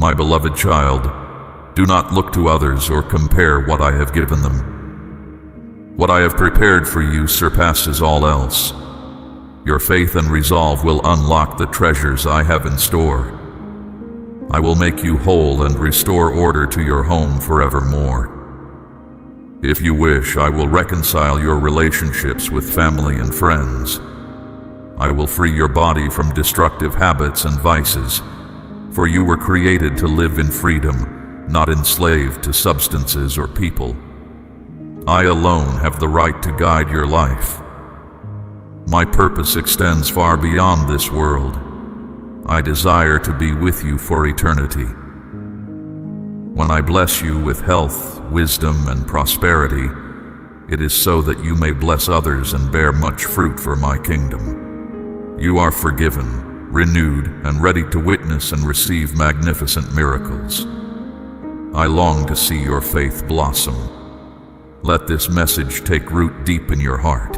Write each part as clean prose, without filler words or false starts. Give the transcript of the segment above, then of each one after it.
My beloved child, do not look to others or compare what I have given them. What I have prepared for you surpasses all else. Your faith and resolve will unlock the treasures I have in store. I will make you whole and restore order to your home forevermore. If you wish, I will reconcile your relationships with family and friends. I will free your body from destructive habits and vices, for you were created to live in freedom, not enslaved to substances or people. I alone have the right to guide your life. My purpose extends far beyond this world. I desire to be with you for eternity. When I bless you with health, wisdom, and prosperity, it is so that you may bless others and bear much fruit for my kingdom. You are forgiven, renewed, and ready to witness and receive magnificent miracles. I long to see your faith blossom. Let this message take root deep in your heart.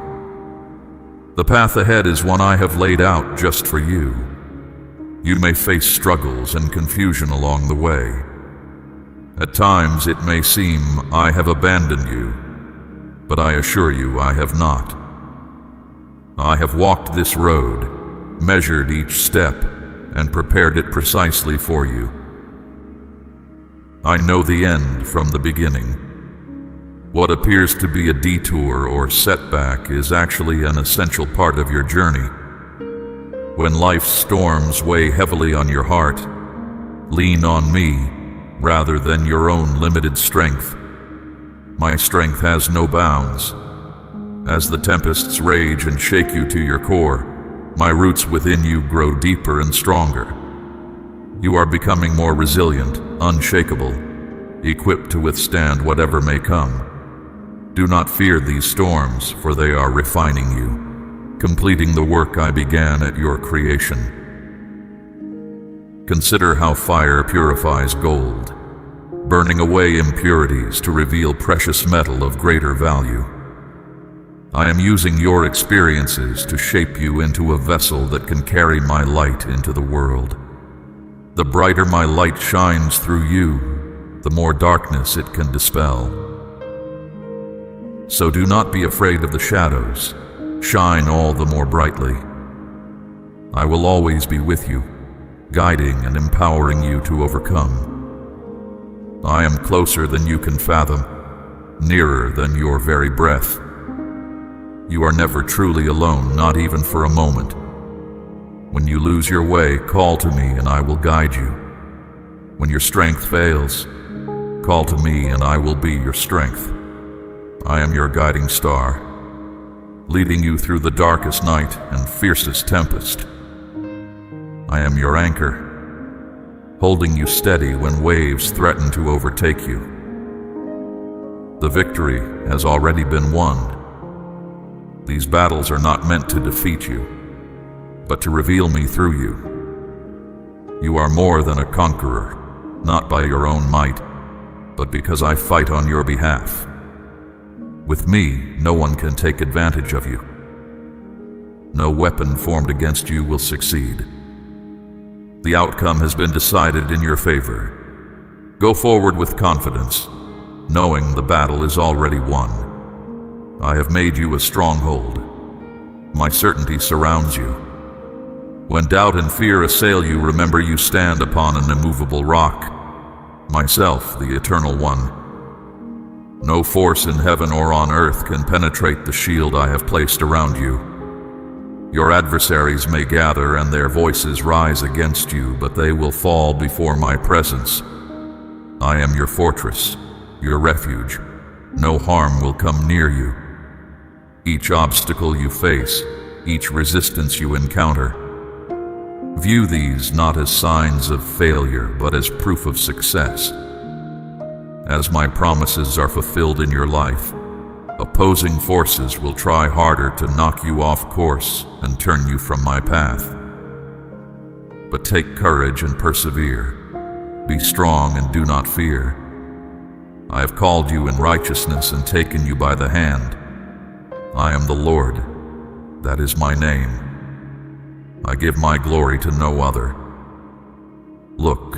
The path ahead is one I have laid out just for you. You may face struggles and confusion along the way. At times it may seem I have abandoned you, but I assure you I have not. I have walked this road, measured each step, and prepared it precisely for you. I know the end from the beginning. What appears to be a detour or setback is actually an essential part of your journey. When life's storms weigh heavily on your heart, lean on me rather than your own limited strength. My strength has no bounds. As the tempests rage and shake you to your core, my roots within you grow deeper and stronger. You are becoming more resilient, unshakable, equipped to withstand whatever may come. Do not fear these storms, for they are refining you, completing the work I began at your creation. Consider how fire purifies gold, burning away impurities to reveal precious metal of greater value. I am using your experiences to shape you into a vessel that can carry my light into the world. The brighter my light shines through you, the more darkness it can dispel. So do not be afraid of the shadows. Shine all the more brightly. I will always be with you, guiding and empowering you to overcome. I am closer than you can fathom, nearer than your very breath. You are never truly alone, not even for a moment. When you lose your way, call to me and I will guide you. When your strength fails, call to me and I will be your strength. I am your guiding star, leading you through the darkest night and fiercest tempest. I am your anchor, holding you steady when waves threaten to overtake you. The victory has already been won. These battles are not meant to defeat you, but to reveal me through you. You are more than a conqueror, not by your own might, but because I fight on your behalf. With me, no one can take advantage of you. No weapon formed against you will succeed. The outcome has been decided in your favor. Go forward with confidence, knowing the battle is already won. I have made you a stronghold. My certainty surrounds you. When doubt and fear assail you, remember you stand upon an immovable rock, myself, the Eternal One. No force in heaven or on earth can penetrate the shield I have placed around you. Your adversaries may gather and their voices rise against you, but they will fall before my presence. I am your fortress, your refuge. No harm will come near you. Each obstacle you face, each resistance you encounter, view these not as signs of failure, but as proof of success. As my promises are fulfilled in your life, opposing forces will try harder to knock you off course and turn you from my path. But take courage and persevere. Be strong and do not fear. I have called you in righteousness and taken you by the hand. I am the Lord. That is my name. I give my glory to no other. Look,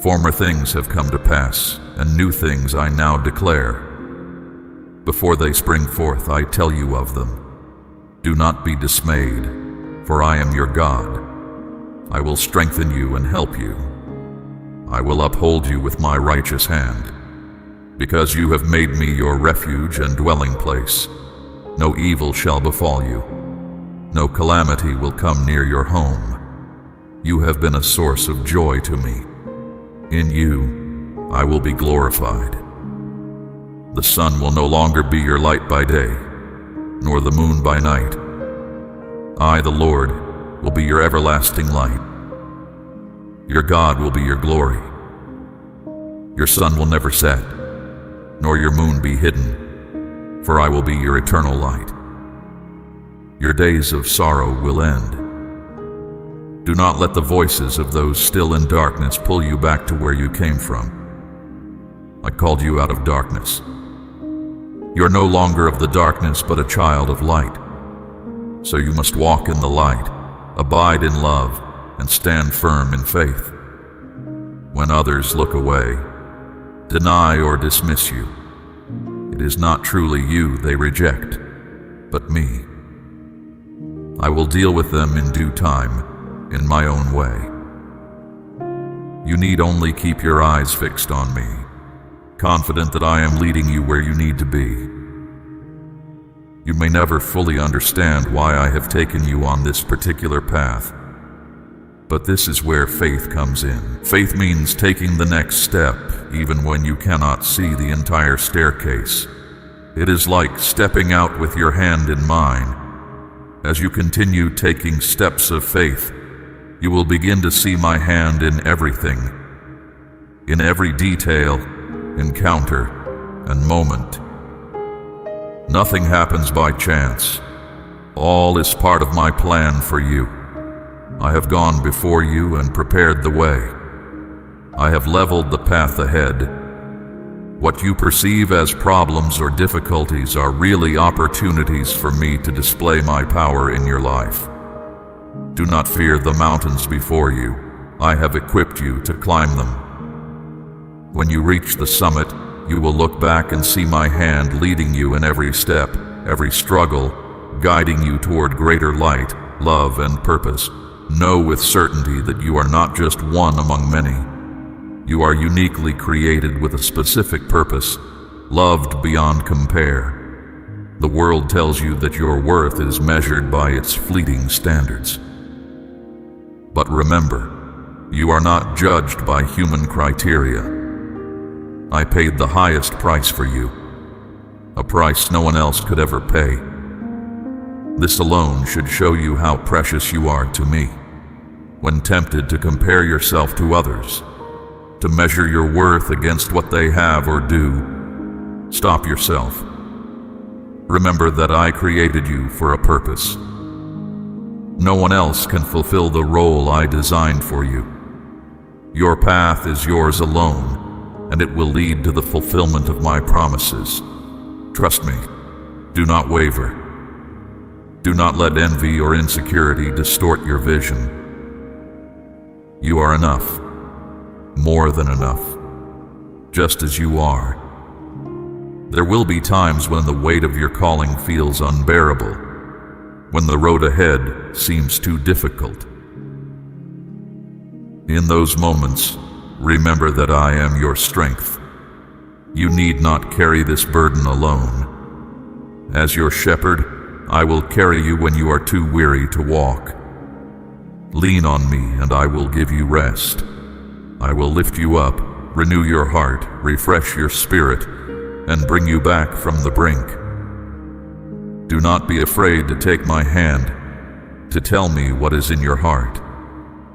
Former things have come to pass, and new things I now declare. Before they spring forth, I tell you of them. Do not be dismayed, for I am your God. I will strengthen you and help you. I will uphold you with my righteous hand. Because you have made me your refuge and dwelling place, no evil shall befall you. No calamity will come near your home. You have been a source of joy to me. In you, I will be glorified. The sun will no longer be your light by day, nor the moon by night. I, the Lord, will be your everlasting light. Your God will be your glory. Your sun will never set, nor your moon be hidden, for I will be your eternal light. Your days of sorrow will end. Do not let the voices of those still in darkness pull you back to where you came from. I called you out of darkness. You are no longer of the darkness, but a child of light. So you must walk in the light, abide in love, and stand firm in faith. When others look away, deny or dismiss you, it is not truly you they reject, but me. I will deal with them in due time, in my own way. You need only keep your eyes fixed on me, confident that I am leading you where you need to be. You may never fully understand why I have taken you on this particular path, but this is where faith comes in. Faith means taking the next step, even when you cannot see the entire staircase. It is like stepping out with your hand in mine. As you continue taking steps of faith, you will begin to see my hand in everything, in every detail, encounter, and moment. Nothing happens by chance. All is part of my plan for you. I have gone before you and prepared the way. I have leveled the path ahead. What you perceive as problems or difficulties are really opportunities for me to display my power in your life. Do not fear the mountains before you. I have equipped you to climb them. When you reach the summit, you will look back and see my hand leading you in every step, every struggle, guiding you toward greater light, love, and purpose. Know with certainty that you are not just one among many. You are uniquely created with a specific purpose, loved beyond compare. The world tells you that your worth is measured by its fleeting standards. But remember, you are not judged by human criteria. I paid the highest price for you, a price no one else could ever pay. This alone should show you how precious you are to me. When tempted to compare yourself to others, to measure your worth against what they have or do, stop yourself. Remember that I created you for a purpose. No one else can fulfill the role I designed for you. Your path is yours alone, and it will lead to the fulfillment of my promises. Trust me, do not waver. Do not let envy or insecurity distort your vision. You are enough, more than enough, just as you are. There will be times when the weight of your calling feels unbearable, when the road ahead seems too difficult. In those moments, remember that I am your strength. You need not carry this burden alone. As your shepherd, I will carry you when you are too weary to walk. Lean on me and I will give you rest. I will lift you up, renew your heart, refresh your spirit, and bring you back from the brink. Do not be afraid to take my hand, to tell me what is in your heart,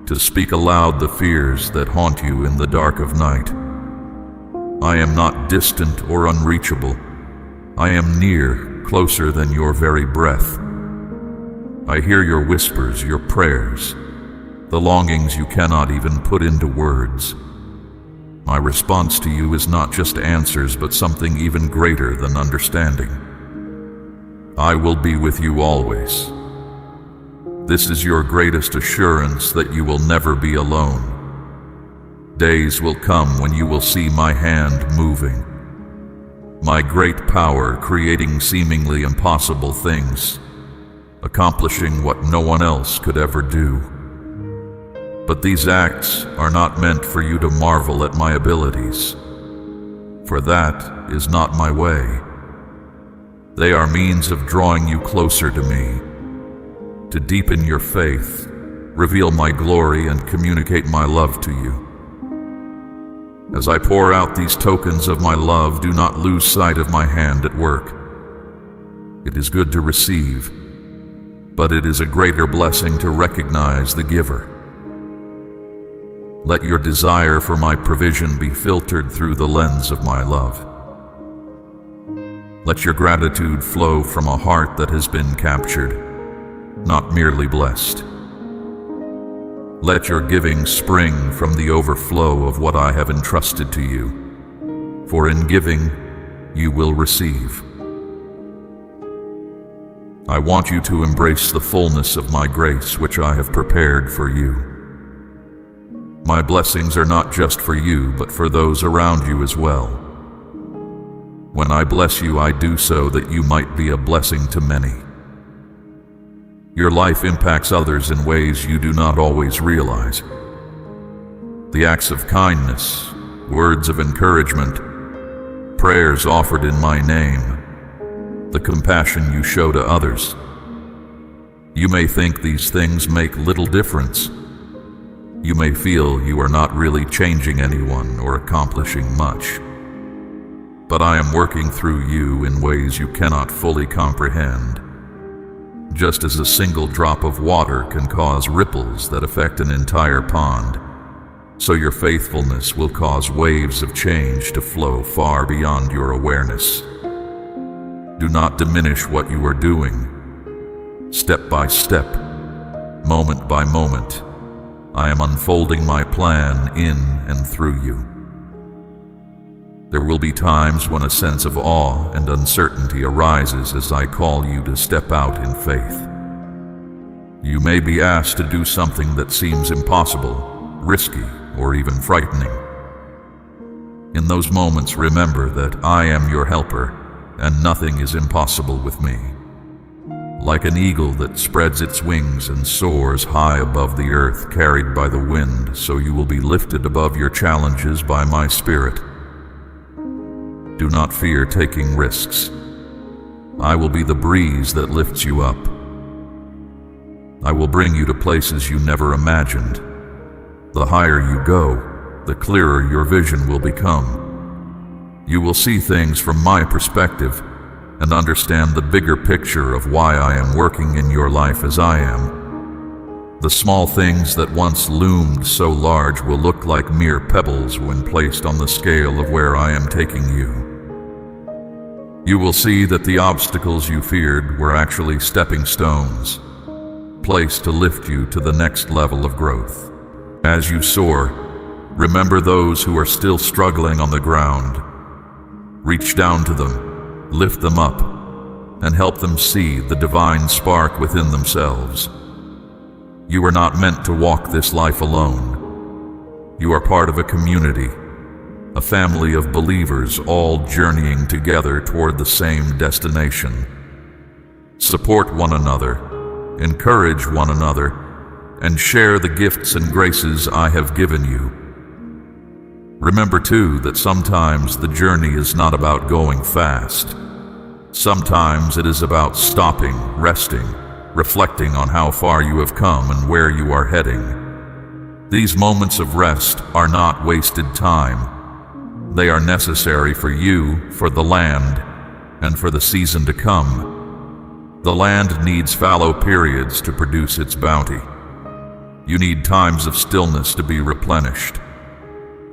to speak aloud the fears that haunt you in the dark of night. I am not distant or unreachable. I am near, closer than your very breath. I hear your whispers, your prayers, the longings you cannot even put into words. My response to you is not just answers, but something even greater than understanding. I will be with you always. This is your greatest assurance that you will never be alone. Days will come when you will see my hand moving, my great power creating seemingly impossible things, accomplishing what no one else could ever do. But these acts are not meant for you to marvel at my abilities, for that is not my way. They are means of drawing you closer to me, to deepen your faith, reveal my glory, and communicate my love to you. As I pour out these tokens of my love, do not lose sight of my hand at work. It is good to receive, but it is a greater blessing to recognize the giver. Let your desire for my provision be filtered through the lens of my love. Let your gratitude flow from a heart that has been captured, not merely blessed. Let your giving spring from the overflow of what I have entrusted to you, for in giving you will receive. I want you to embrace the fullness of my grace which I have prepared for you. My blessings are not just for you, but for those around you as well. When I bless you, I do so that you might be a blessing to many. Your life impacts others in ways you do not always realize. The acts of kindness, words of encouragement, prayers offered in my name, the compassion you show to others. You may think these things make little difference. You may feel you are not really changing anyone or accomplishing much. But I am working through you in ways you cannot fully comprehend. Just as a single drop of water can cause ripples that affect an entire pond, so your faithfulness will cause waves of change to flow far beyond your awareness. Do not diminish what you are doing. Step by step, moment by moment, I am unfolding my plan in and through you. There will be times when a sense of awe and uncertainty arises as I call you to step out in faith. You may be asked to do something that seems impossible, risky, or even frightening. In those moments, remember that I am your helper, and nothing is impossible with me. Like an eagle that spreads its wings and soars high above the earth, carried by the wind, so you will be lifted above your challenges by my spirit. Do not fear taking risks. I will be the breeze that lifts you up. I will bring you to places you never imagined. The higher you go, the clearer your vision will become. You will see things from my perspective and understand the bigger picture of why I am working in your life as I am. The small things that once loomed so large will look like mere pebbles when placed on the scale of where I am taking you. You will see that the obstacles you feared were actually stepping stones, placed to lift you to the next level of growth. As you soar, remember those who are still struggling on the ground. Reach down to them, lift them up, and help them see the divine spark within themselves. You are not meant to walk this life alone. You are part of a community, a family of believers all journeying together toward the same destination. Support one another, encourage one another, and share the gifts and graces I have given you. Remember too that sometimes the journey is not about going fast. Sometimes it is about stopping, resting, reflecting on how far you have come and where you are heading. These moments of rest are not wasted time. They are necessary for you, for the land, and for the season to come. The land needs fallow periods to produce its bounty. You need times of stillness to be replenished.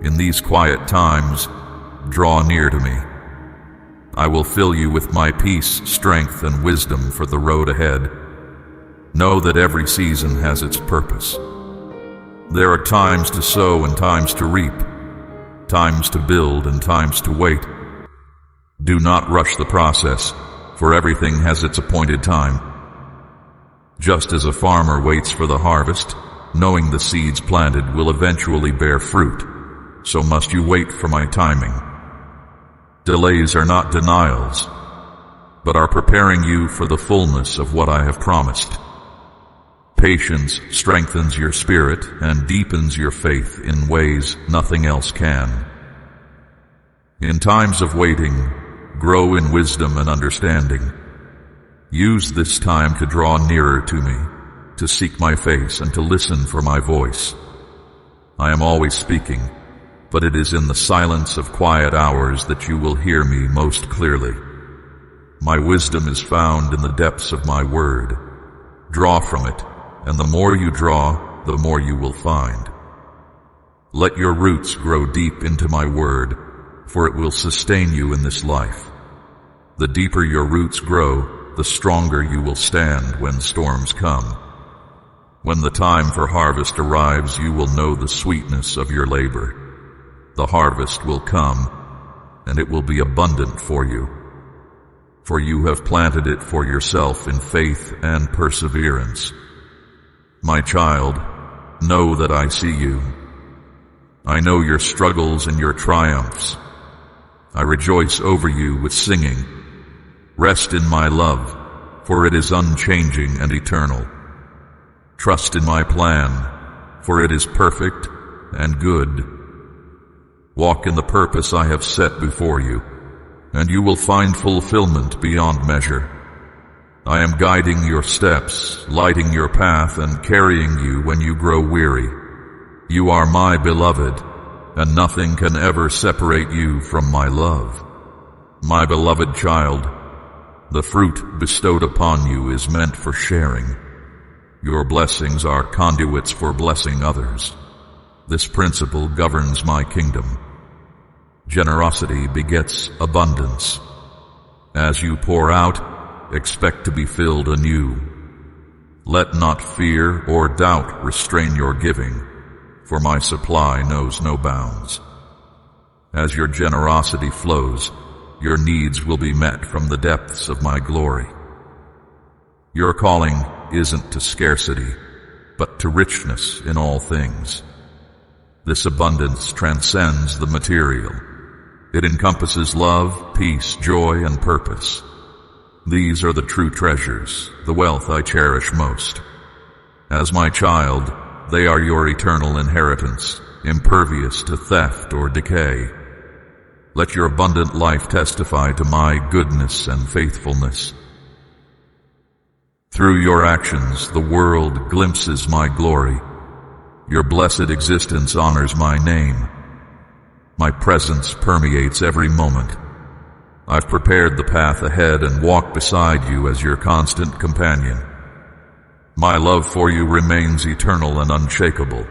In these quiet times, draw near to me. I will fill you with my peace, strength, and wisdom for the road ahead. Know that every season has its purpose. There are times to sow and times to reap, times to build and times to wait. Do not rush the process, for everything has its appointed time. Just as a farmer waits for the harvest, knowing the seeds planted will eventually bear fruit, so must you wait for my timing. Delays are not denials, but are preparing you for the fullness of what I have promised. Patience strengthens your spirit and deepens your faith in ways nothing else can. In times of waiting, grow in wisdom and understanding. Use this time to draw nearer to me, to seek my face and to listen for my voice. I am always speaking, but it is in the silence of quiet hours that you will hear me most clearly. My wisdom is found in the depths of my word. Draw from it, and the more you draw, the more you will find. Let your roots grow deep into my word, for it will sustain you in this life. The deeper your roots grow, the stronger you will stand when storms come. When the time for harvest arrives, you will know the sweetness of your labor. The harvest will come, and it will be abundant for you. For you have planted it for yourself in faith and perseverance. My child, know that I see you. I know your struggles and your triumphs. I rejoice over you with singing. Rest in my love, for it is unchanging and eternal. Trust in my plan, for it is perfect and good. Walk in the purpose I have set before you, and you will find fulfillment beyond measure. I am guiding your steps, lighting your path, and carrying you when you grow weary. You are my beloved, and nothing can ever separate you from my love. My beloved child, the fruit bestowed upon you is meant for sharing. Your blessings are conduits for blessing others. This principle governs my kingdom. Generosity begets abundance. As you pour out, expect to be filled anew. Let not fear or doubt restrain your giving, for my supply knows no bounds. As your generosity flows, your needs will be met from the depths of my glory. Your calling isn't to scarcity, but to richness in all things. This abundance transcends the material. It encompasses love, peace, joy, and purpose. These are the true treasures, the wealth I cherish most. As my child, they are your eternal inheritance, impervious to theft or decay. Let your abundant life testify to my goodness and faithfulness. Through your actions, the world glimpses my glory. Your blessed existence honors my name. My presence permeates every moment. I've prepared the path ahead and walk beside you as your constant companion. My love for you remains eternal and unshakable.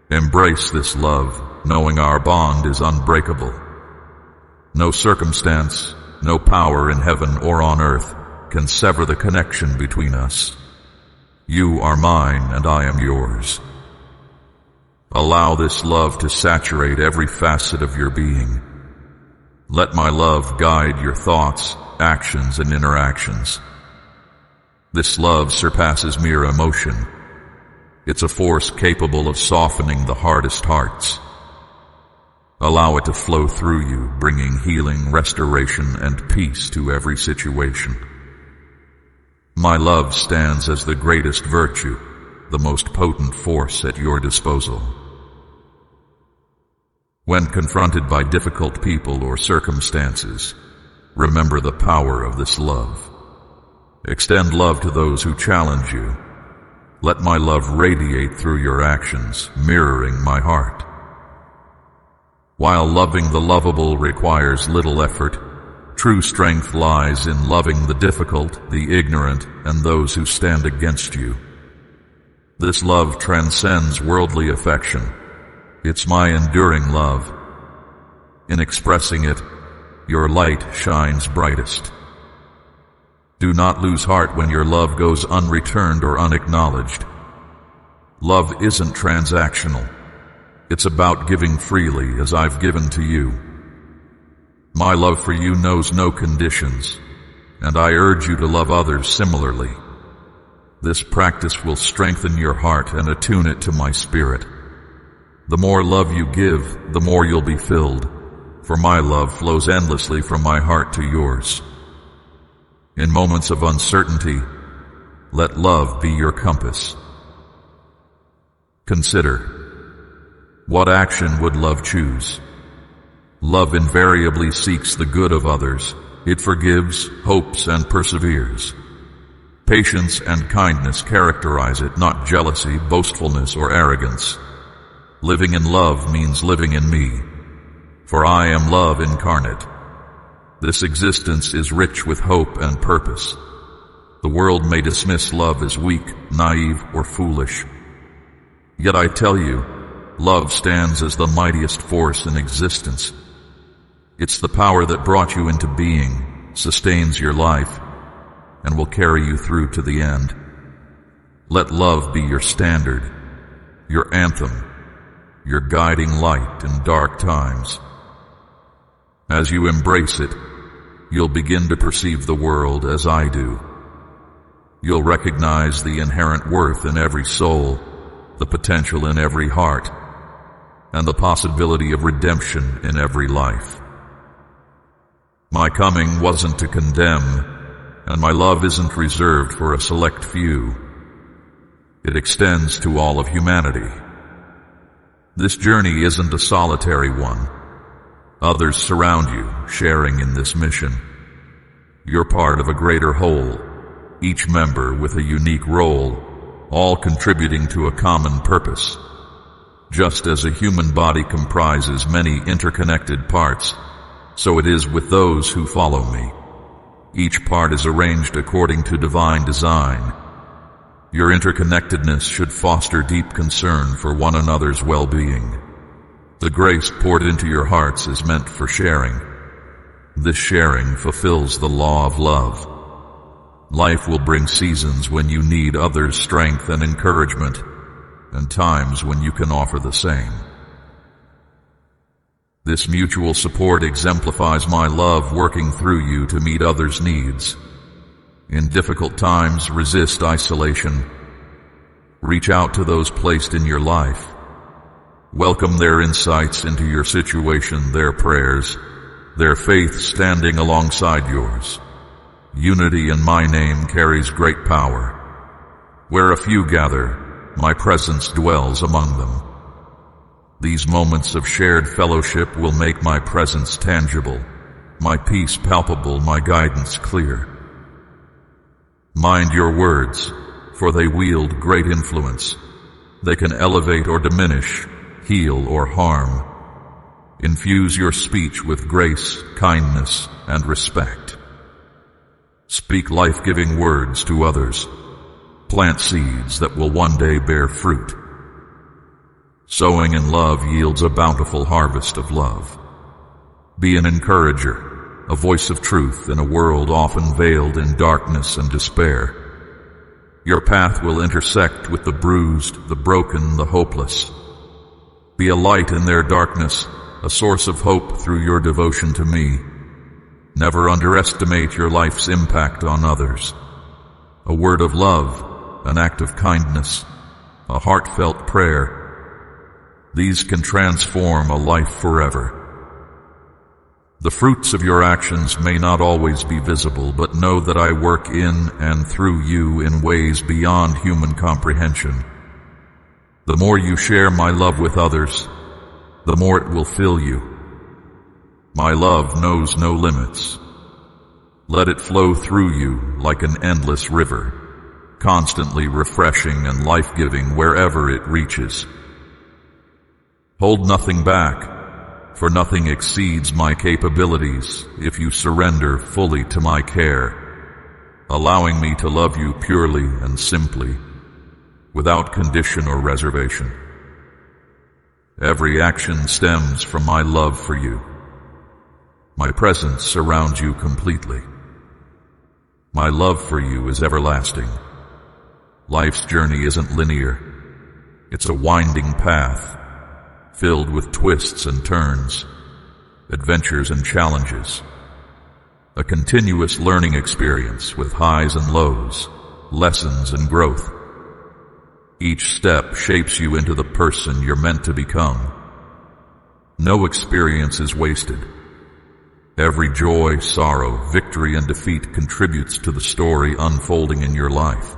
Embrace this love, knowing our bond is unbreakable. No circumstance, no power in heaven or on earth can sever the connection between us. You are mine and I am yours. Allow this love to saturate every facet of your being. Let my love guide your thoughts, actions, and interactions. This love surpasses mere emotion. It's a force capable of softening the hardest hearts. Allow it to flow through you, bringing healing, restoration, and peace to every situation. My love stands as the greatest virtue, the most potent force at your disposal. When confronted by difficult people or circumstances, remember the power of this love. Extend love to those who challenge you. Let my love radiate through your actions, mirroring my heart. While loving the lovable requires little effort, true strength lies in loving the difficult, the ignorant, and those who stand against you. This love transcends worldly affection. It's my enduring love. In expressing it, your light shines brightest. Do not lose heart when your love goes unreturned or unacknowledged. Love isn't transactional. It's about giving freely as I've given to you. My love for you knows no conditions, and I urge you to love others similarly. This practice will strengthen your heart and attune it to my spirit. The more love you give, the more you'll be filled, for my love flows endlessly from my heart to yours. In moments of uncertainty, let love be your compass. Consider, what action would love choose? Love invariably seeks the good of others. It forgives, hopes, and perseveres. Patience and kindness characterize it, not jealousy, boastfulness, or arrogance. Living in love means living in me, for I am love incarnate. This existence is rich with hope and purpose. The world may dismiss love as weak, naive, or foolish. Yet I tell you, love stands as the mightiest force in existence. It's the power that brought you into being, sustains your life, and will carry you through to the end. Let love be your standard, your anthem, your guiding light in dark times. As you embrace it, you'll begin to perceive the world as I do. You'll recognize the inherent worth in every soul, the potential in every heart, and the possibility of redemption in every life. My coming wasn't to condemn, and my love isn't reserved for a select few. It extends to all of humanity. This journey isn't a solitary one. Others surround you, sharing in this mission. You're part of a greater whole, each member with a unique role, all contributing to a common purpose. Just as a human body comprises many interconnected parts, so it is with those who follow me. Each part is arranged according to divine design. Your interconnectedness should foster deep concern for one another's well-being. The grace poured into your hearts is meant for sharing. This sharing fulfills the law of love. Life will bring seasons when you need others' strength and encouragement, and times when you can offer the same. This mutual support exemplifies my love working through you to meet others' needs. In difficult times, resist isolation. Reach out to those placed in your life. Welcome their insights into your situation, their prayers, their faith standing alongside yours. Unity in my name carries great power. Where a few gather, my presence dwells among them. These moments of shared fellowship will make my presence tangible, my peace palpable, my guidance clear. Mind your words, for they wield great influence. They can elevate or diminish, heal or harm. Infuse your speech with grace, kindness, and respect. Speak life-giving words to others. Plant seeds that will one day bear fruit. Sowing in love yields a bountiful harvest of love. Be an encourager, a voice of truth in a world often veiled in darkness and despair. Your path will intersect with the bruised, the broken, the hopeless. Be a light in their darkness, a source of hope through your devotion to me. Never underestimate your life's impact on others. A word of love, an act of kindness, a heartfelt prayer. These can transform a life forever. The fruits of your actions may not always be visible, but know that I work in and through you in ways beyond human comprehension. The more you share my love with others, the more it will fill you. My love knows no limits. Let it flow through you like an endless river, constantly refreshing and life-giving wherever it reaches. Hold nothing back, for nothing exceeds my capabilities if you surrender fully to my care, allowing me to love you purely and simply, without condition or reservation. Every action stems from my love for you. My presence surrounds you completely. My love for you is everlasting. Life's journey isn't linear. It's a winding path, filled with twists and turns, adventures and challenges. A continuous learning experience with highs and lows, lessons and growth. Each step shapes you into the person you're meant to become. No experience is wasted. Every joy, sorrow, victory, and defeat contributes to the story unfolding in your life.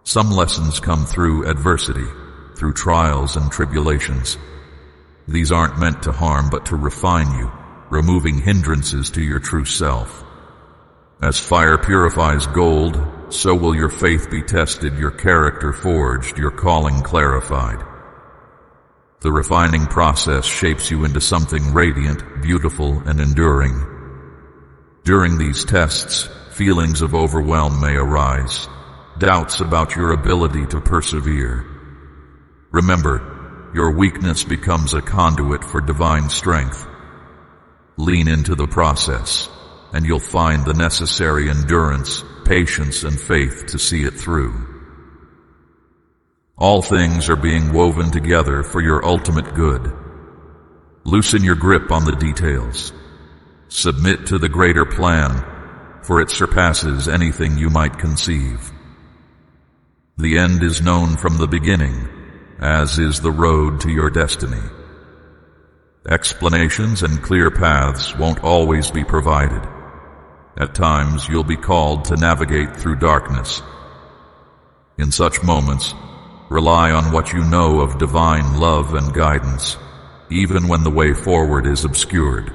Some lessons come through adversity, through trials and tribulations. These aren't meant to harm but to refine you, removing hindrances to your true self. As fire purifies gold, so will your faith be tested, your character forged, your calling clarified. The refining process shapes you into something radiant, beautiful, and enduring. During these tests, feelings of overwhelm may arise, doubts about your ability to persevere. Remember, your weakness becomes a conduit for divine strength. Lean into the process, and you'll find the necessary endurance, patience, and faith to see it through. All things are being woven together for your ultimate good. Loosen your grip on the details. Submit to the greater plan, for it surpasses anything you might conceive. The end is known from the beginning, as is the road to your destiny. Explanations and clear paths won't always be provided. At times, you'll be called to navigate through darkness. In such moments, rely on what you know of divine love and guidance, even when the way forward is obscured.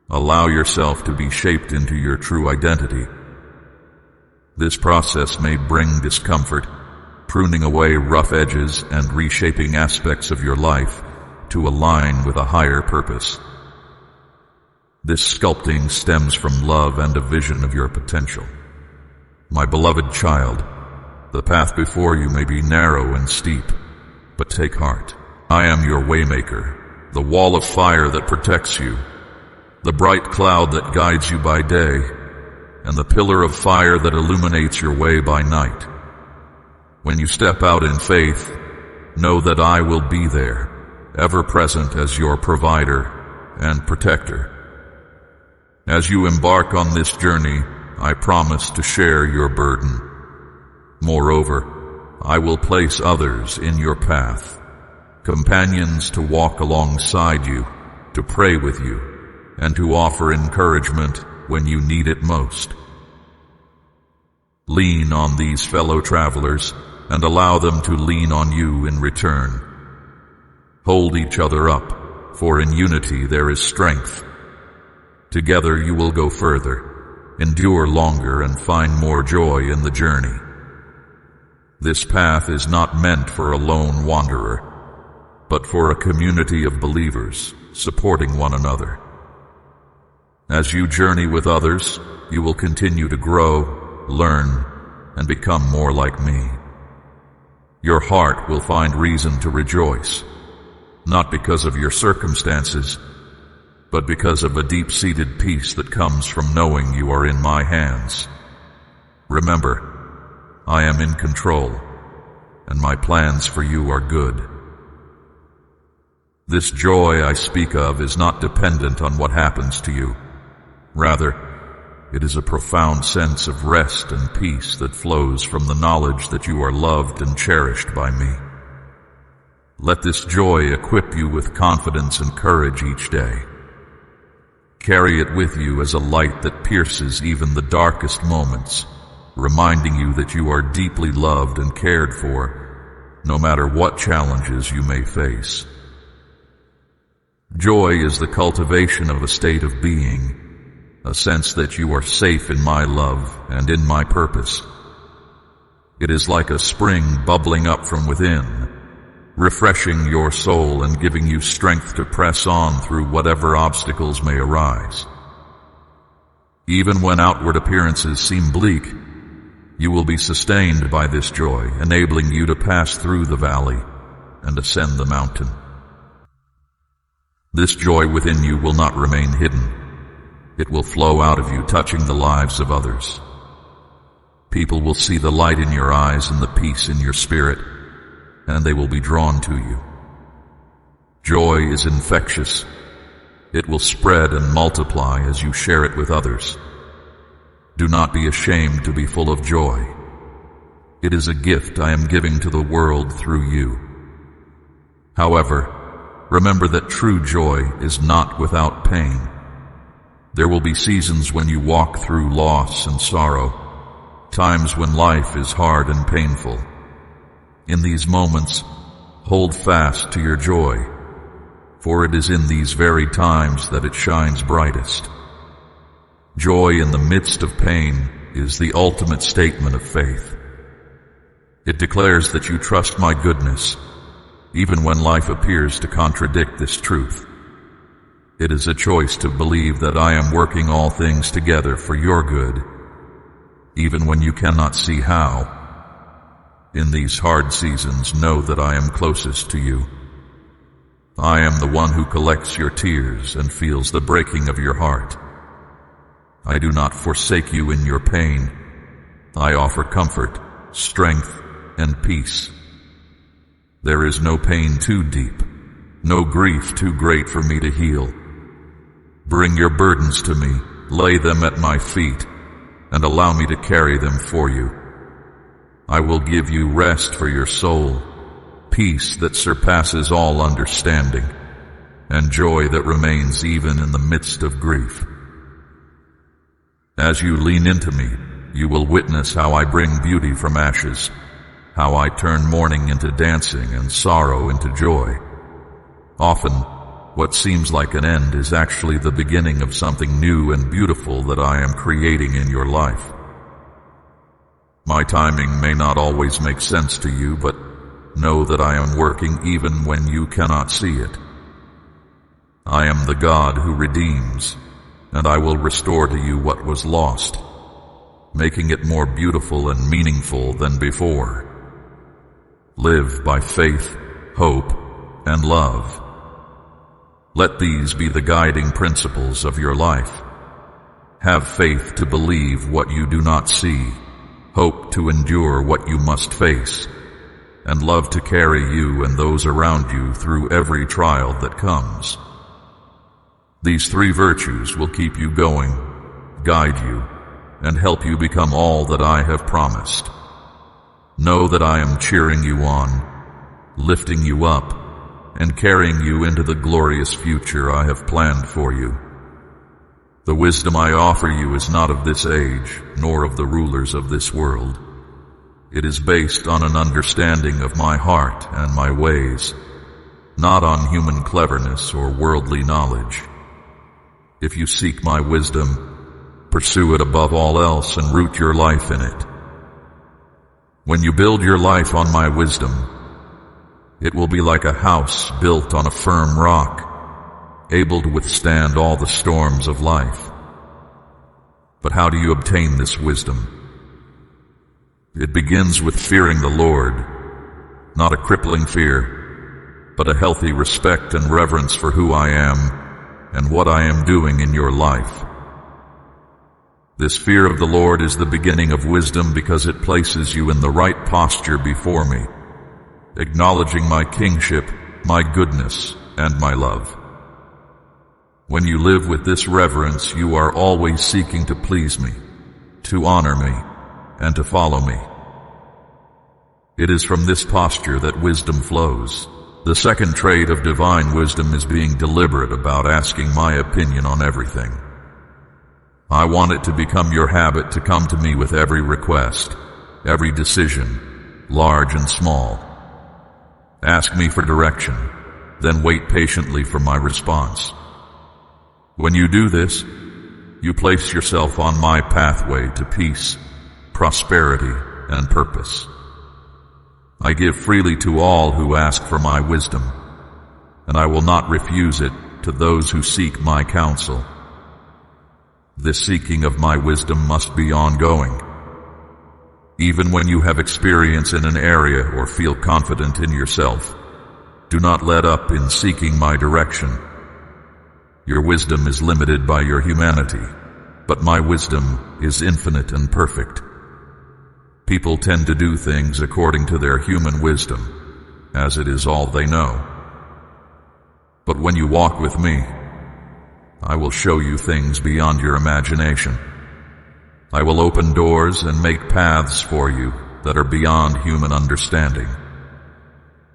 Allow yourself to be shaped into your true identity. This process may bring discomfort, pruning away rough edges and reshaping aspects of your life to align with a higher purpose. This sculpting stems from love and a vision of your potential. My beloved child, the path before you may be narrow and steep, but take heart. I am your waymaker, the wall of fire that protects you, the bright cloud that guides you by day, and the pillar of fire that illuminates your way by night. When you step out in faith, know that I will be there, ever present as your provider and protector. As you embark on this journey, I promise to share your burden. Moreover, I will place others in your path, companions to walk alongside you, to pray with you, and to offer encouragement when you need it most. Lean on these fellow travelers and allow them to lean on you in return. Hold each other up, for in unity there is strength. Together you will go further, endure longer, and find more joy in the journey. This path is not meant for a lone wanderer, but for a community of believers supporting one another. As you journey with others, you will continue to grow, learn, and become more like me. Your heart will find reason to rejoice, not because of your circumstances, but because of a deep-seated peace that comes from knowing you are in my hands. Remember, I am in control, and my plans for you are good. This joy I speak of is not dependent on what happens to you. Rather, it is a profound sense of rest and peace that flows from the knowledge that you are loved and cherished by me. Let this joy equip you with confidence and courage each day. Carry it with you as a light that pierces even the darkest moments, reminding you that you are deeply loved and cared for, no matter what challenges you may face. Joy is the cultivation of a state of being, a sense that you are safe in my love and in my purpose. It is like a spring bubbling up from within, refreshing your soul and giving you strength to press on through whatever obstacles may arise. Even when outward appearances seem bleak, you will be sustained by this joy, enabling you to pass through the valley and ascend the mountain. This joy within you will not remain hidden. It will flow out of you, touching the lives of others. People will see the light in your eyes and the peace in your spirit, and they will be drawn to you. Joy is infectious. It will spread and multiply as you share it with others. Do not be ashamed to be full of joy. It is a gift I am giving to the world through you. However, remember that true joy is not without pain. There will be seasons when you walk through loss and sorrow, times when life is hard and painful. In these moments, hold fast to your joy, for it is in these very times that it shines brightest. Joy in the midst of pain is the ultimate statement of faith. It declares that you trust my goodness, even when life appears to contradict this truth. It is a choice to believe that I am working all things together for your good, even when you cannot see how. In these hard seasons, know that I am closest to you. I am the one who collects your tears and feels the breaking of your heart. I do not forsake you in your pain. I offer comfort, strength, and peace. There is no pain too deep, no grief too great for me to heal. Bring your burdens to me, lay them at my feet, and allow me to carry them for you. I will give you rest for your soul, peace that surpasses all understanding, and joy that remains even in the midst of grief. As you lean into me, you will witness how I bring beauty from ashes, how I turn mourning into dancing and sorrow into joy. Often, what seems like an end is actually the beginning of something new and beautiful that I am creating in your life. My timing may not always make sense to you, but know that I am working even when you cannot see it. I am the God who redeems, and I will restore to you what was lost, making it more beautiful and meaningful than before. Live by faith, hope, and love. Let these be the guiding principles of your life. Have faith to believe what you do not see, hope to endure what you must face, and love to carry you and those around you through every trial that comes. These three virtues will keep you going, guide you, and help you become all that I have promised. Know that I am cheering you on, lifting you up, and carrying you into the glorious future I have planned for you. The wisdom I offer you is not of this age, nor of the rulers of this world. It is based on an understanding of my heart and my ways, not on human cleverness or worldly knowledge. If you seek my wisdom, pursue it above all else and root your life in it. When you build your life on my wisdom, it will be like a house built on a firm rock, able to withstand all the storms of life. But how do you obtain this wisdom? It begins with fearing the Lord, not a crippling fear, but a healthy respect and reverence for who I am and what I am doing in your life. This fear of the Lord is the beginning of wisdom because it places you in the right posture before me, acknowledging my kingship, my goodness, and my love. When you live with this reverence, you are always seeking to please me, to honor me, and to follow me. It is from this posture that wisdom flows. The second trait of divine wisdom is being deliberate about asking my opinion on everything. I want it to become your habit to come to me with every request, every decision, large and small. Ask me for direction, then wait patiently for my response. When you do this, you place yourself on my pathway to peace, prosperity, and purpose. I give freely to all who ask for my wisdom, and I will not refuse it to those who seek my counsel. This seeking of my wisdom must be ongoing. Even when you have experience in an area or feel confident in yourself, do not let up in seeking my direction. Your wisdom is limited by your humanity, but my wisdom is infinite and perfect. People tend to do things according to their human wisdom, as it is all they know. But when you walk with me, I will show you things beyond your imagination. I will open doors and make paths for you that are beyond human understanding.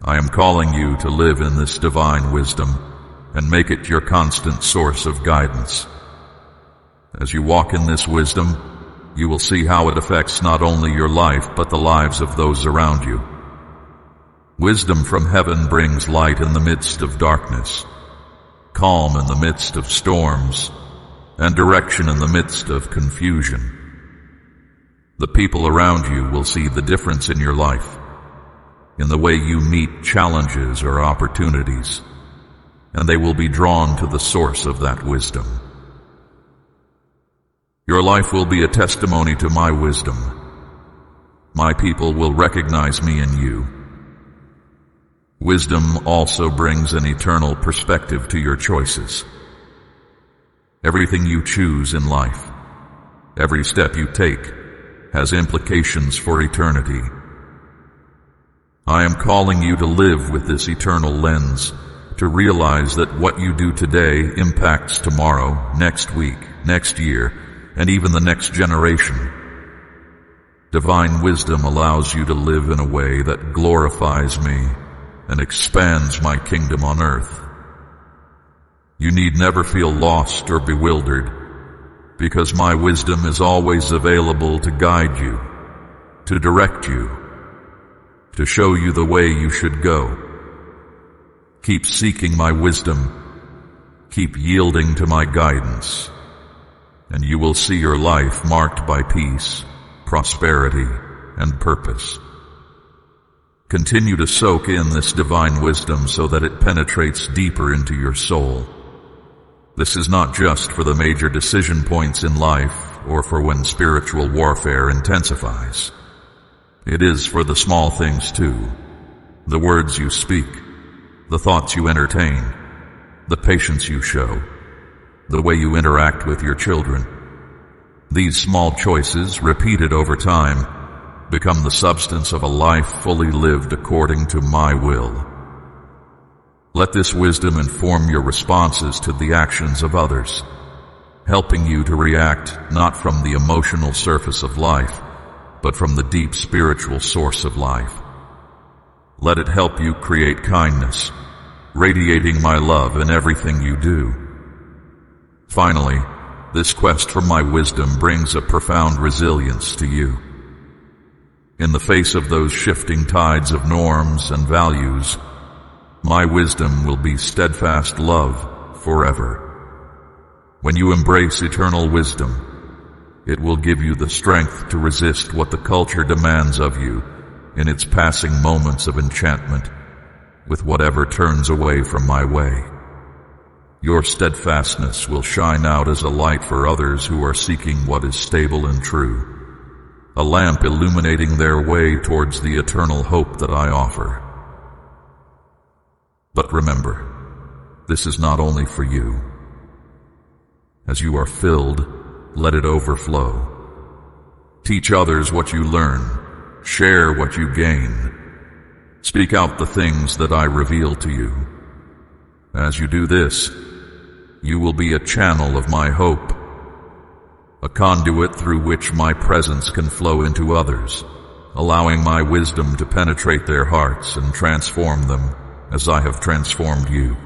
I am calling you to live in this divine wisdom and make it your constant source of guidance. As you walk in this wisdom, you will see how it affects not only your life but the lives of those around you. Wisdom from heaven brings light in the midst of darkness, calm in the midst of storms, and direction in the midst of confusion. The people around you will see the difference in your life, in the way you meet challenges or opportunities, and they will be drawn to the source of that wisdom. Your life will be a testimony to my wisdom. My people will recognize me in you. Wisdom also brings an eternal perspective to your choices. Everything you choose in life, every step you take, has implications for eternity. I am calling you to live with this eternal lens, to realize that what you do today impacts tomorrow, next week, next year, and even the next generation. Divine wisdom allows you to live in a way that glorifies me and expands my kingdom on earth. You need never feel lost or bewildered, because my wisdom is always available to guide you, to direct you, to show you the way you should go. Keep seeking my wisdom, keep yielding to my guidance, and you will see your life marked by peace, prosperity, and purpose. Continue to soak in this divine wisdom so that it penetrates deeper into your soul. This is not just for the major decision points in life or for when spiritual warfare intensifies. It is for the small things too. The words you speak, the thoughts you entertain, the patience you show, the way you interact with your children. These small choices, repeated over time, become the substance of a life fully lived according to my will. Let this wisdom inform your responses to the actions of others, helping you to react not from the emotional surface of life, but from the deep spiritual source of life. Let it help you create kindness, radiating my love in everything you do. Finally, this quest for my wisdom brings a profound resilience to you. In the face of those shifting tides of norms and values, my wisdom will be steadfast love forever. When you embrace eternal wisdom, it will give you the strength to resist what the culture demands of you in its passing moments of enchantment with whatever turns away from my way. Your steadfastness will shine out as a light for others who are seeking what is stable and true, a lamp illuminating their way towards the eternal hope that I offer. But remember, this is not only for you. As you are filled, let it overflow. Teach others what you learn. Share what you gain. Speak out the things that I reveal to you. As you do this, you will be a channel of my hope, a conduit through which my presence can flow into others, allowing my wisdom to penetrate their hearts and transform them as I have transformed you.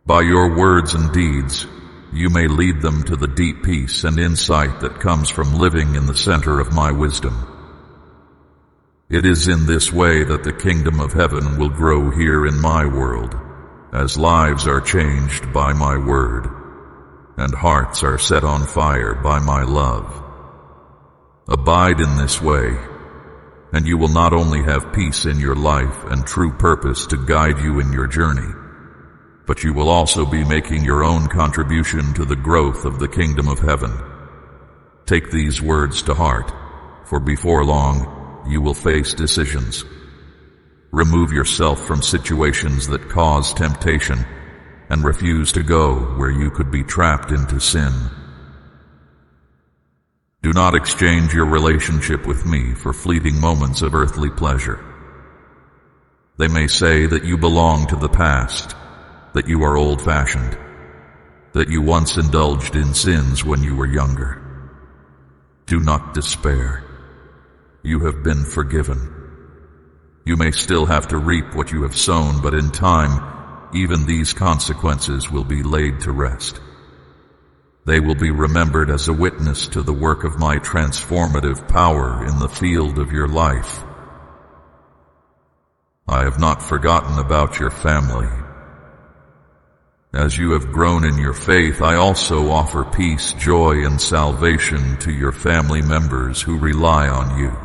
By your words and deeds, you may lead them to the deep peace and insight that comes from living in the center of my wisdom. It is in this way that the kingdom of heaven will grow here in my world, as lives are changed by my word, and hearts are set on fire by my love. Abide in this way, and you will not only have peace in your life and true purpose to guide you in your journey, but you will also be making your own contribution to the growth of the kingdom of heaven. Take these words to heart, for before long you will face decisions. Remove yourself from situations that cause temptation and refuse to go where you could be trapped into sin. Do not exchange your relationship with me for fleeting moments of earthly pleasure. They may say that you belong to the past, that you are old-fashioned, that you once indulged in sins when you were younger. Do not despair. You have been forgiven. You may still have to reap what you have sown, but in time, even these consequences will be laid to rest. They will be remembered as a witness to the work of my transformative power in the field of your life. I have not forgotten about your family. As you have grown in your faith, I also offer peace, joy, and salvation to your family members who rely on you.